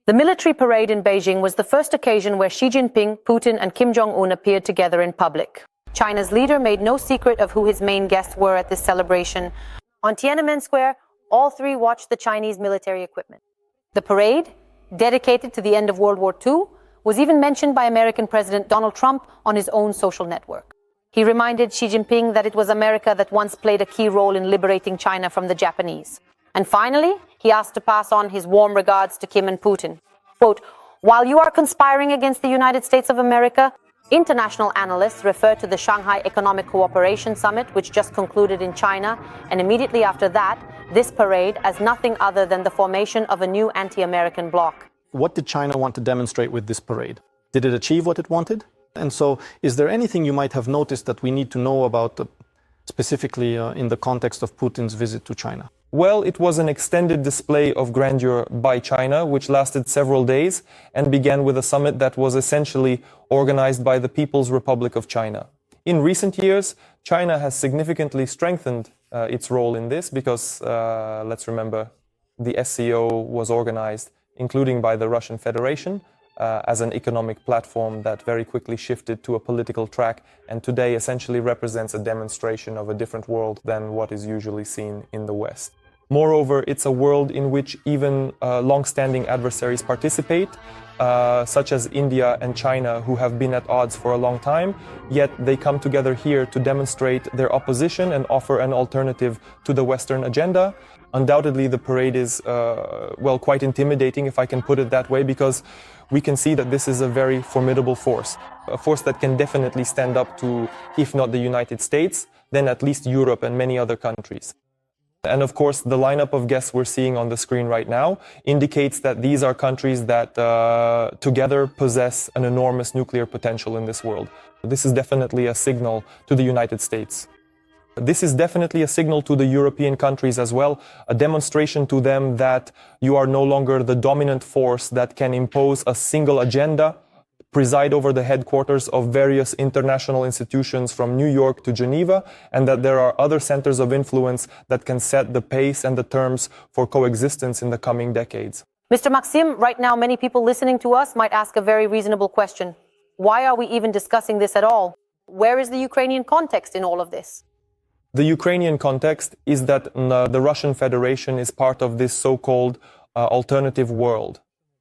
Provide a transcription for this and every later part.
The military parade in Beijing was the first occasion where Xi Jinping, Putin, and Kim Jong-un appeared together in public. China's leader made no secret of who his main guests were at this celebration. On Tiananmen Square, all three watched the Chinese military equipment. The parade, dedicated to the end of World War II, was even mentioned by American President Donald Trump on his own social network. He reminded Xi Jinping that it was America that once played a key role in liberating China from the Japanese. And finally, he asked to pass on his warm regards to Kim and Putin. Quote, "While you are conspiring against the United States of America, international analysts refer to the Shanghai Economic Cooperation Summit, which just concluded in China, and immediately after that, this parade as nothing other than the formation of a new anti-American bloc." What did China want to demonstrate with this parade? Did it achieve what it wanted? And so, is there anything you might have noticed that we need to know about, specifically in the context of Putin's visit to China? Well, it was an extended display of grandeur by China, which lasted several days and began with a summit that was essentially organized by the People's Republic of China. In recent years, China has significantly strengthened its role in this because, let's remember, the SCO was organized, including by the Russian Federation, as an economic platform that very quickly shifted to a political track and today essentially represents a demonstration of a different world than what is usually seen in the West. Moreover, it's a world in which even long-standing adversaries participate, such as India and China, who have been at odds for a long time, yet they come together here to demonstrate their opposition and offer an alternative to the Western agenda. Undoubtedly, the parade is, well, quite intimidating, if I can put it that way, because we can see that this is a very formidable force, a force that can definitely stand up to, if not the United States, then at least Europe and many other countries. And of course, the lineup of guests we're seeing on the screen right now indicates that these are countries that together possess an enormous nuclear potential in this world. This is definitely a signal to the United States. This is definitely a signal to the European countries as well, a demonstration to them that you are no longer the dominant force that can impose a single agenda, preside over the headquarters of various international institutions from New York to Geneva, and that there are other centers of influence that can set the pace and the terms for coexistence in the coming decades. Mr. Maxim, right now many people listening to us might ask a very reasonable question. Why are we even discussing this at all? Where is the Ukrainian context in all of this? The Ukrainian context is that the Russian Federation is part of this so-called alternative world.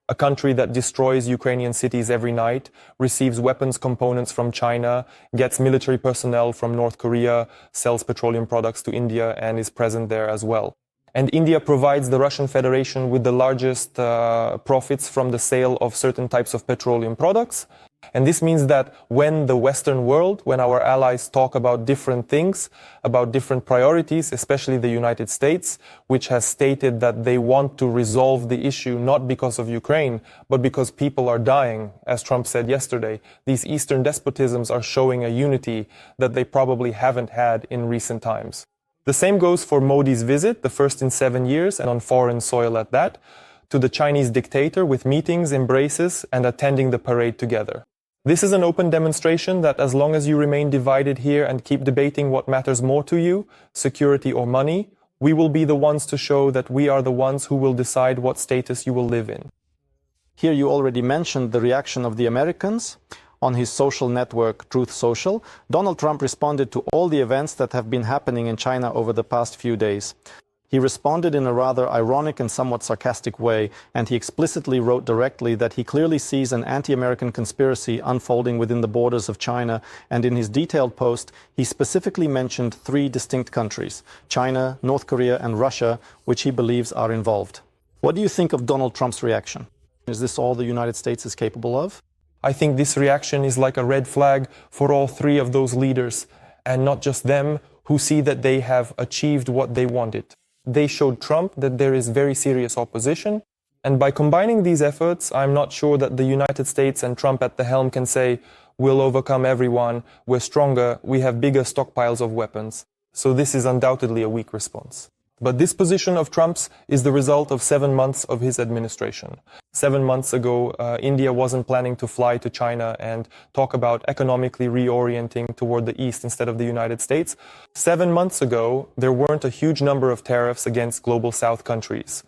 A country that destroys Ukrainian cities every night, receives weapons components from China, gets military personnel from North Korea, sells petroleum products to India, and is present there as well. And India provides the Russian Federation with the largest profits from the sale of certain types of petroleum products. And this means that when the Western world, when our allies talk about different things, about different priorities, especially the United States, which has stated that they want to resolve the issue not because of Ukraine, but because people are dying, as Trump said yesterday, these Eastern despotisms are showing a unity that they probably haven't had in recent times. The same goes for Modi's visit, the first in 7 years, and on foreign soil at that, to the Chinese dictator with meetings, embraces, and attending the parade together. This is an open demonstration that as long as you remain divided here and keep debating what matters more to you, security or money, we will be the ones to show that we are the ones who will decide what status you will live in. Here you already mentioned the reaction of the Americans. On his social network, Truth Social, Donald Trump responded to all the events that have been happening in China over the past few days. He responded in a rather ironic and somewhat sarcastic way, and he explicitly wrote directly that he clearly sees an anti-American conspiracy unfolding within the borders of China, and in his detailed post, he specifically mentioned 3 distinct countries, China, North Korea, and Russia, which he believes are involved. What do you think of Donald Trump's reaction? Is this all the United States is capable of? I think this reaction is like a red flag for all 3 of those leaders, and not just them, who see that they have achieved what they wanted. They showed Trump that there is very serious opposition, and by combining these efforts, I'm not sure that the United States and Trump at the helm can say, we'll overcome everyone, we're stronger, we have bigger stockpiles of weapons. So this is undoubtedly a weak response. But this position of Trump's is the result of 7 months of his administration. 7 months ago, India wasn't planning to fly to China and talk about economically reorienting toward the East instead of the United States. 7 months ago, there weren't a huge number of tariffs against global South countries,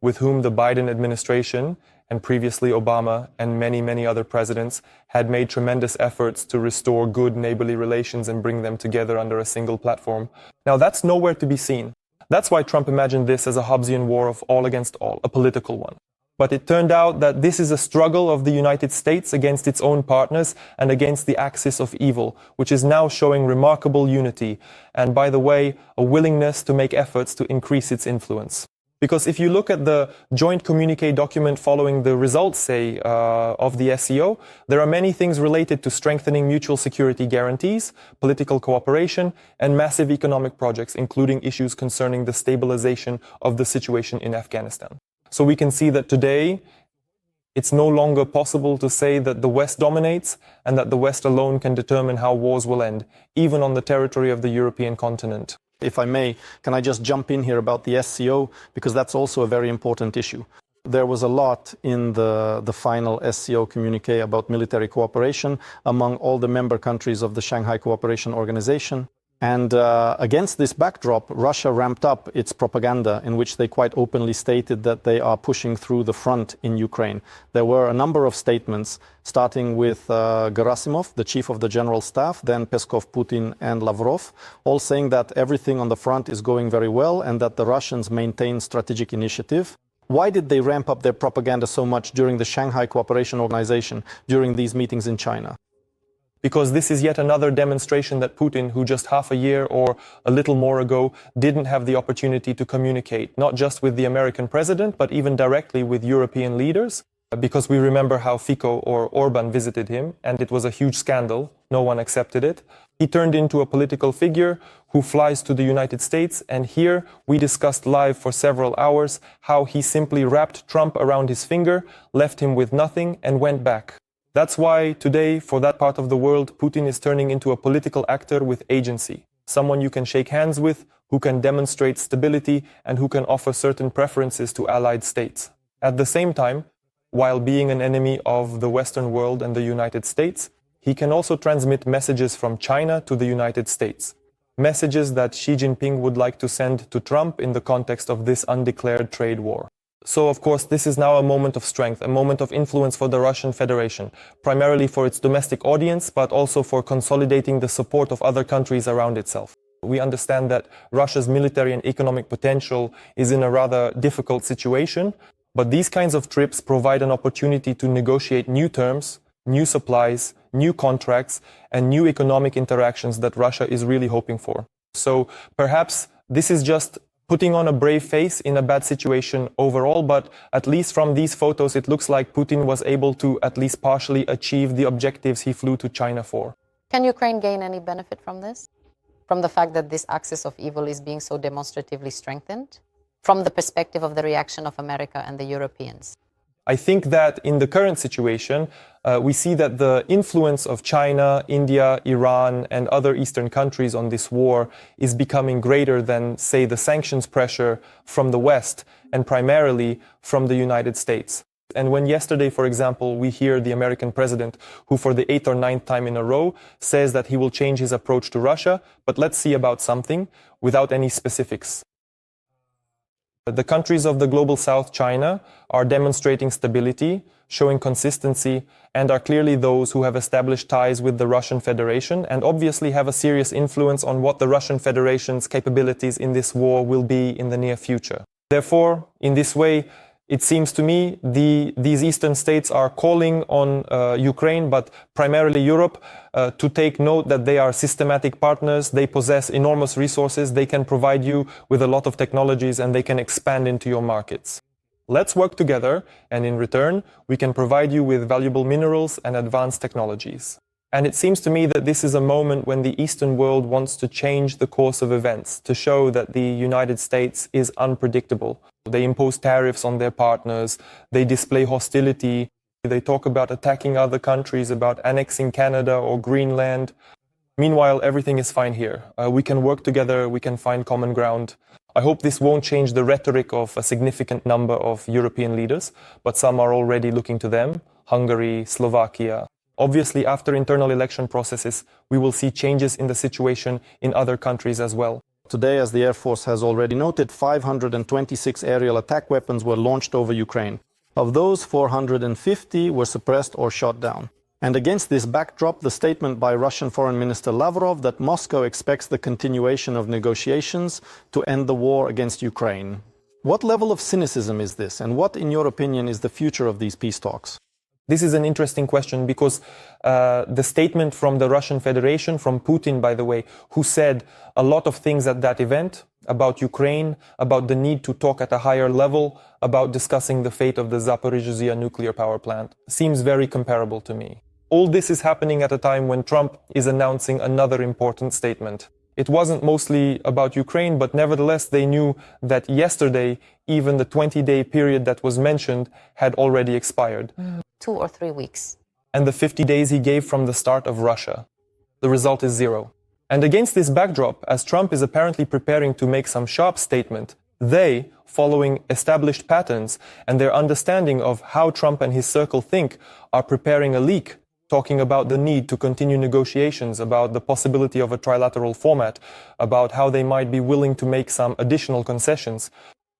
with whom the Biden administration and previously Obama and many, many other presidents had made tremendous efforts to restore good neighborly relations and bring them together under a single platform. Now that's nowhere to be seen. That's why Trump imagined this as a Hobbesian war of all against all, a political one. But it turned out that this is a struggle of the United States against its own partners and against the axis of evil, which is now showing remarkable unity and, by the way, a willingness to make efforts to increase its influence. Because if you look at the joint communique document following the results, say, of the SCO, there are many things related to strengthening mutual security guarantees, political cooperation, and massive economic projects, including issues concerning the stabilization of the situation in Afghanistan. So we can see that today, it's no longer possible to say that the West dominates and that the West alone can determine how wars will end, even on the territory of the European continent. If I may, can I just jump in here about the SCO, because that's also a very important issue. There was a lot in the final SCO communique about military cooperation among all the member countries of the Shanghai Cooperation Organization. And against this backdrop, Russia ramped up its propaganda in which they quite openly stated that they are pushing through the front in Ukraine. There were a number of statements, starting with Gerasimov, the chief of the general staff, then Peskov, Putin and Lavrov, all saying that everything on the front is going very well and that the Russians maintain strategic initiative. Why did they ramp up their propaganda so much during the Shanghai Cooperation Organization, during these meetings in China? Because this is yet another demonstration that Putin, who just half a year or a little more ago didn't have the opportunity to communicate, not just with the American president, but even directly with European leaders. Because we remember how Fico or Orban visited him, and it was a huge scandal. No one accepted it. He turned into a political figure who flies to the United States, and here we discussed live for several hours how he simply wrapped Trump around his finger, left him with nothing, and went back. That's why today, for that part of the world, Putin is turning into a political actor with agency. Someone you can shake hands with, who can demonstrate stability, and who can offer certain preferences to allied states. At the same time, while being an enemy of the Western world and the United States, he can also transmit messages from China to the United States. Messages that Xi Jinping would like to send to Trump in the context of this undeclared trade war. So, of course, this is now a moment of strength, a moment of influence for the Russian Federation, primarily for its domestic audience, but also for consolidating the support of other countries around itself. We understand that Russia's military and economic potential is in a rather difficult situation, but these kinds of trips provide an opportunity to negotiate new terms, new supplies, new contracts, and new economic interactions that Russia is really hoping for. So, perhaps this is just putting on a brave face in a bad situation overall, but at least from these photos, it looks like Putin was able to at least partially achieve the objectives he flew to China for. Can Ukraine gain any benefit from this? From the fact that this axis of evil is being so demonstratively strengthened? From the perspective of the reaction of America and the Europeans? I think that in the current situation, we see that the influence of China, India, Iran, and other Eastern countries on this war is becoming greater than, say, the sanctions pressure from the West, and primarily from the United States. And when yesterday, for example, we hear the American president, who for the 8th or 9th time in a row says that he will change his approach to Russia, but let's see about something, without any specifics. The countries of the global south, China, are demonstrating stability, showing consistency, and are clearly those who have established ties with the Russian Federation and obviously have a serious influence on what the Russian Federation's capabilities in this war will be in the near future. Therefore, in this way, it seems to me these eastern states are calling on Ukraine, but primarily Europe, to take note that they are systematic partners, they possess enormous resources, they can provide you with a lot of technologies, and they can expand into your markets. Let's work together, and in return, we can provide you with valuable minerals and advanced technologies. And it seems to me that this is a moment when the Eastern world wants to change the course of events, to show that the United States is unpredictable. They impose tariffs on their partners, they display hostility, they talk about attacking other countries, about annexing Canada or Greenland. Meanwhile, everything is fine here. We can work together, we can find common ground. I hope this won't change the rhetoric of a significant number of European leaders, but some are already looking to them, Hungary, Slovakia. Obviously, after internal election processes, we will see changes in the situation in other countries as well. Today, as the Air Force has already noted, 526 aerial attack weapons were launched over Ukraine. Of those, 450 were suppressed or shot down. And against this backdrop, the statement by Russian Foreign Minister Lavrov that Moscow expects the continuation of negotiations to end the war against Ukraine. What level of cynicism is this, and what, in your opinion, is the future of these peace talks? This is an interesting question because the statement from the Russian Federation, from Putin, by the way, who said a lot of things at that event about Ukraine, about the need to talk at a higher level, about discussing the fate of the Zaporizhzhia nuclear power plant, seems very comparable to me. All this is happening at a time when Trump is announcing another important statement. It wasn't mostly about Ukraine, but nevertheless they knew that yesterday, even the 20-day period that was mentioned had already expired. 2 or 3 weeks. And the 50 days he gave from the start of Russia. The result is 0. And against this backdrop, as Trump is apparently preparing to make some sharp statement, they, following established patterns and their understanding of how Trump and his circle think, are preparing a leak, talking about the need to continue negotiations, about the possibility of a trilateral format, about how they might be willing to make some additional concessions.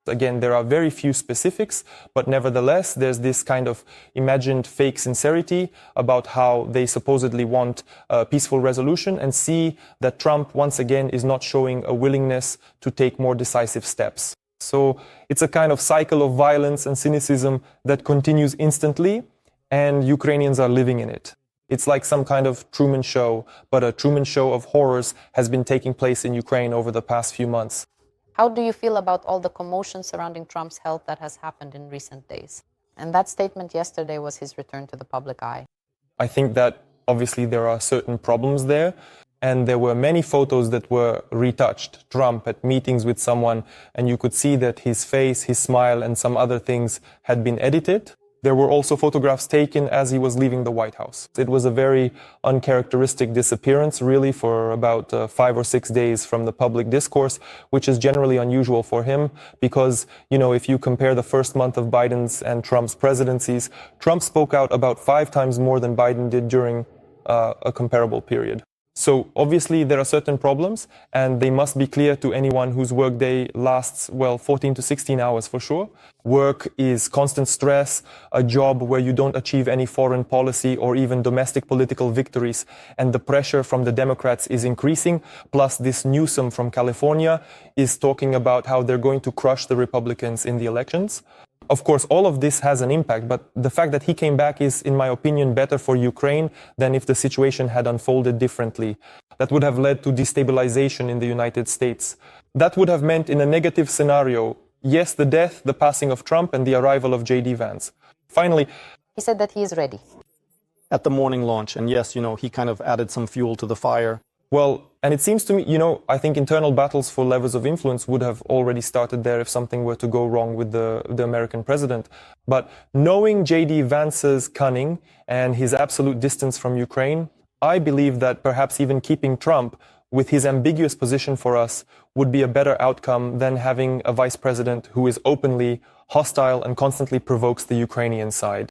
Again, there are very few specifics, but nevertheless, there's this kind of imagined fake sincerity about how they supposedly want a peaceful resolution, and see that Trump, once again, is not showing a willingness to take more decisive steps. So it's a kind of cycle of violence and cynicism that continues instantly, and Ukrainians are living in it. It's like some kind of Truman Show, but a Truman Show of horrors has been taking place in Ukraine over the past few months. How do you feel about all the commotion surrounding Trump's health that has happened in recent days? And that statement yesterday was his return to the public eye. I think that obviously there are certain problems there, and there were many photos that were retouched. Trump at meetings with someone, and you could see that his face, his smile, and some other things had been edited. There were also photographs taken as he was leaving the White House. It was a very uncharacteristic disappearance, really, for about 5 or 6 days from the public discourse, which is generally unusual for him because, if you compare the first month of Biden's and Trump's presidencies, Trump spoke out about 5 times more than Biden did during a comparable period. So obviously there are certain problems, and they must be clear to anyone whose workday lasts, 14 to 16 hours for sure. Work is constant stress, a job where you don't achieve any foreign policy or even domestic political victories, and the pressure from the Democrats is increasing. Plus this Newsom from California is talking about how they're going to crush the Republicans in the elections. Of course, all of this has an impact, but the fact that he came back is, in my opinion, better for Ukraine than if the situation had unfolded differently. That would have led to destabilization in the United States. That would have meant, in a negative scenario, yes, the death, the passing of Trump, and the arrival of J.D. Vance. Finally, he said that he is ready. At the morning launch, and yes, he kind of added some fuel to the fire. Well, and it seems to me, I think internal battles for levels of influence would have already started there if something were to go wrong with the American president. But knowing J.D. Vance's cunning and his absolute distance from Ukraine, I believe that perhaps even keeping Trump with his ambiguous position for us would be a better outcome than having a vice president who is openly hostile and constantly provokes the Ukrainian side.